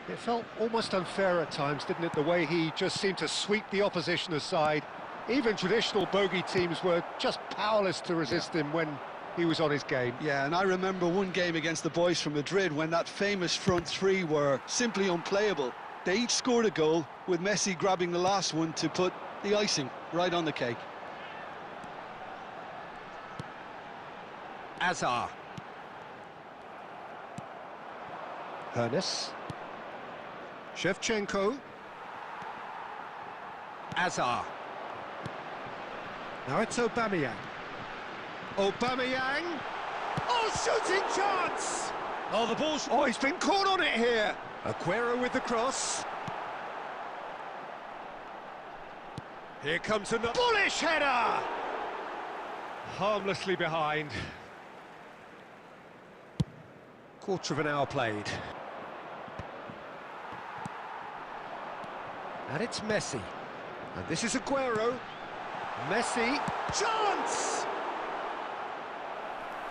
It felt almost unfair at times, didn't it, the way he just seemed to sweep the opposition aside. Even traditional bogey teams were just powerless to resist him when he was on his game. Yeah, and I remember one game against the boys from Madrid when that famous front three were simply unplayable. They each scored a goal, with Messi grabbing the last one to put the icing right on the cake. Azar. Hernes. Shevchenko. Azar. Now it's Aubameyang. Aubameyang. Oh, shooting chance! Oh, the ball's... Oh, he's been caught on it here. Aguero with the cross. Here comes another bullish header! Harmlessly behind. Quarter of an hour played. And it's Messi. And this is Aguero. Messi. Chance!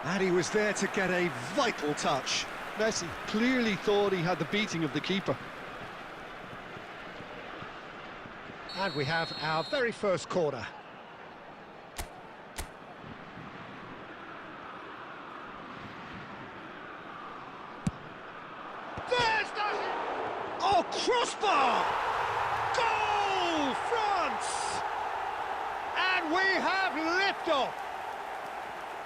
And he was there to get a vital touch. Messi clearly thought he had the beating of the keeper. And we have our very first corner. There's the... Oh, crossbar! Goal, France! And we have liftoff.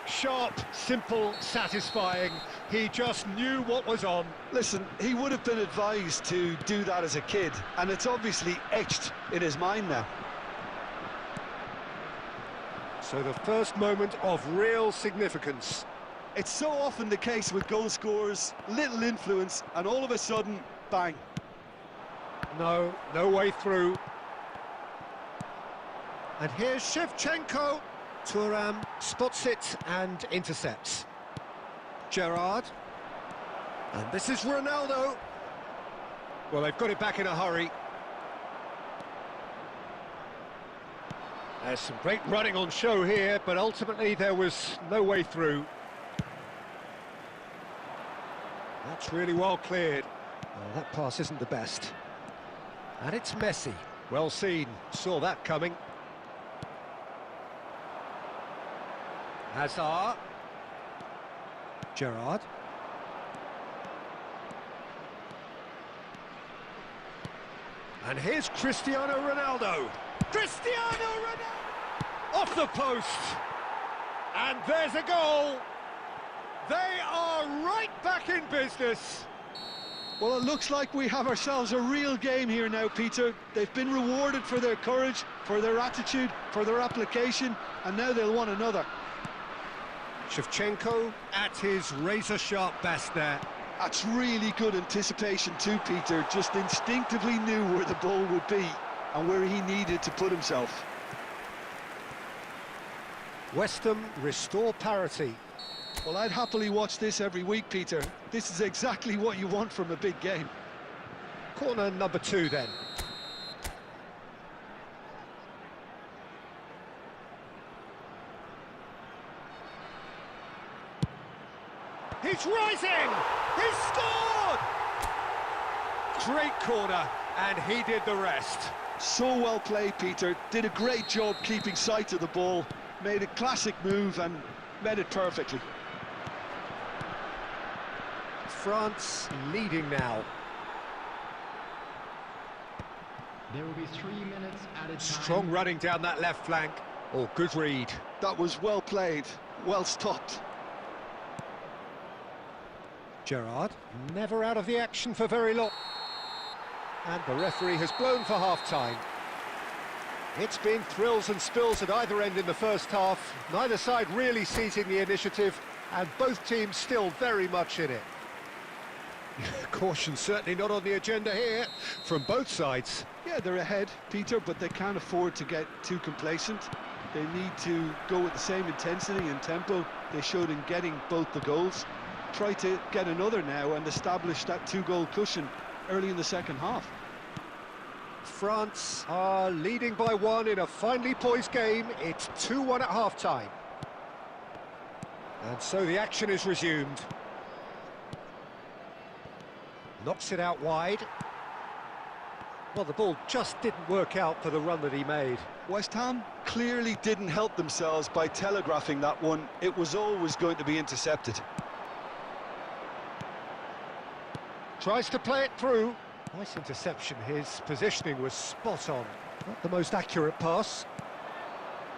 Sharp, simple, satisfying. He just knew what was on. Listen, he would have been advised to do that as a kid, and it's obviously etched in his mind now. So the first moment of real significance. It's so often the case with goal scorers, little influence, and all of a sudden, bang. No way through. And here's Shevchenko. Thuram spots it and intercepts. Gerrard. And this is Ronaldo. Well, they've got it back in a hurry. There's some great running on show here, but ultimately there was no way through. That's really well cleared. Oh, that pass isn't the best. And it's Messi. Well seen, saw that coming. Hazard. Gerrard. And here's Cristiano Ronaldo. Cristiano Ronaldo! Off the post. And there's a goal. They are right back in business. Well, it looks like we have ourselves a real game here now, Peter. They've been rewarded for their courage, for their attitude, for their application, and now they'll want another. Shevchenko at his razor-sharp best there. That's really good anticipation too, Peter. Just instinctively knew where the ball would be and where he needed to put himself. West Ham restore parity. Well, I'd happily watch this every week, Peter. This is exactly what you want from a big game. Corner number 2 then. He's rising! He's scored! Great corner, and he did the rest. So well played, Peter. Did a great job keeping sight of the ball. Made a classic move and met it perfectly. France leading now. There will be 3 minutes added time. Strong running down that left flank. Oh, good read. That was well played, well stopped. Gerrard, never out of the action for very long. And the referee has blown for half-time. It's been thrills and spills at either end in the first half. Neither side really seizing the initiative, and both teams still very much in it. Caution certainly not on the agenda here from both sides. Yeah, they're ahead, Peter, but they can't afford to get too complacent. They need to go with the same intensity and tempo they showed in getting both the goals. Try to get another now and establish that two-goal cushion early in the second half. France are leading by one in a finely poised game. It's 2-1 at half-time. And so the action is resumed. Knocks it out wide. Well, the ball just didn't work out for the run that he made. West Ham clearly didn't help themselves by telegraphing that one. It was always going to be intercepted. Tries to play it through. Nice interception. His positioning was spot on. Not the most accurate pass.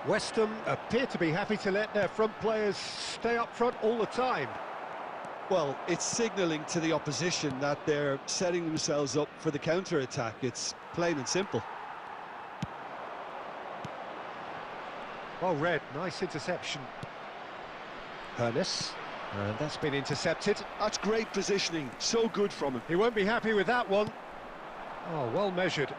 West Ham appear to be happy to let their front players stay up front all the time. Well, it's signalling to the opposition that they're setting themselves up for the counter-attack. It's plain and simple. Well read, nice interception. Hernes, and that's been intercepted. That's great positioning, so good from him. He won't be happy with that one. Oh, well measured.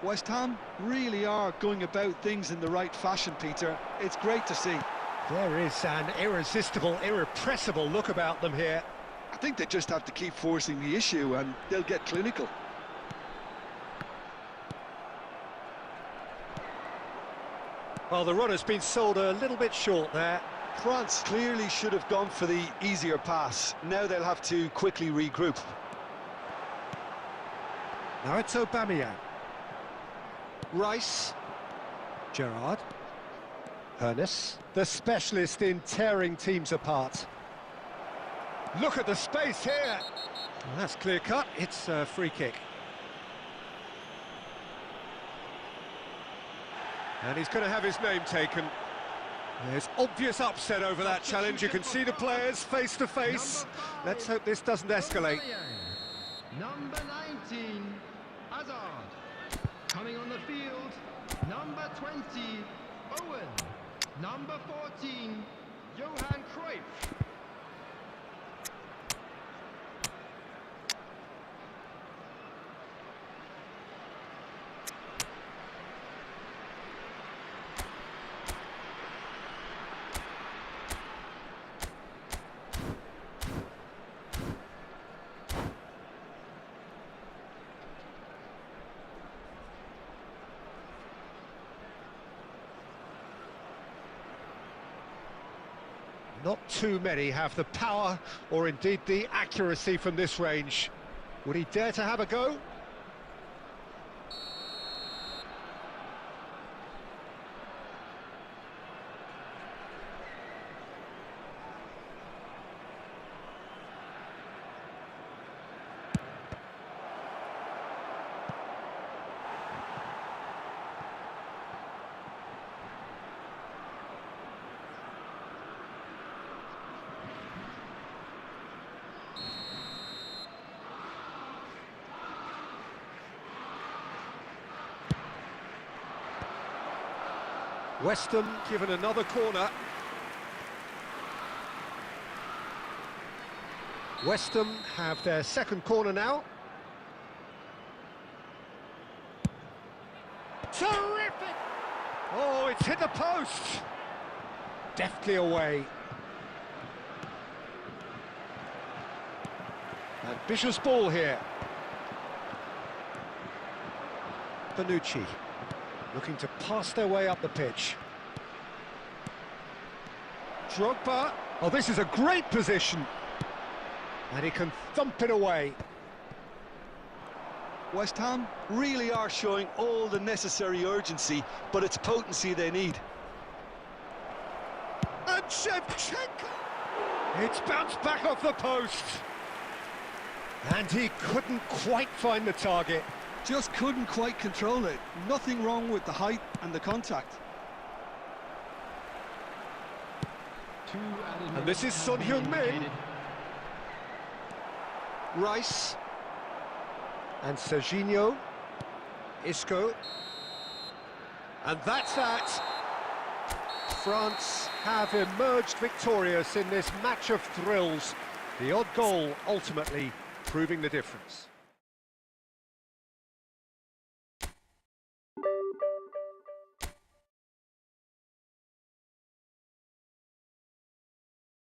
West Ham really are going about things in the right fashion, Peter. It's great to see. There is an irresistible, irrepressible look about them here. I think they just have to keep forcing the issue and they'll get clinical. Well, the run has been sold a little bit short there. France clearly should have gone for the easier pass. Now they'll have to quickly regroup. Now it's Aubameyang. Rice. Gerrard. Hernes, the specialist in tearing teams apart. Look at the space here. Well, that's clear cut. It's a free kick. And he's going to have his name taken. There's obvious upset over that challenge. You can see the players face to face. Let's hope this doesn't escalate. Number 19, Hazard. Coming on the field, number 20, Owen. Number 14, Johan Cruyff. Not too many have the power or indeed the accuracy from this range. Would he dare to have a go? West Ham given another corner. West Ham have their second corner now. Terrific! Oh, it's hit the post. Deftly away. Ambitious ball here. Bonucci. Looking to pass their way up the pitch. Drogba. Oh, this is a great position. And he can thump it away. West Ham really are showing all the necessary urgency, but it's potency they need. And Shevchenko! It's bounced back off the post. And he couldn't quite find the target. Just couldn't quite control it. Nothing wrong with the height and the contact. And this is Son Heung-min. Rice. And Serginho. Isco. And that's that. France have emerged victorious in this match of thrills. The odd goal ultimately proving the difference.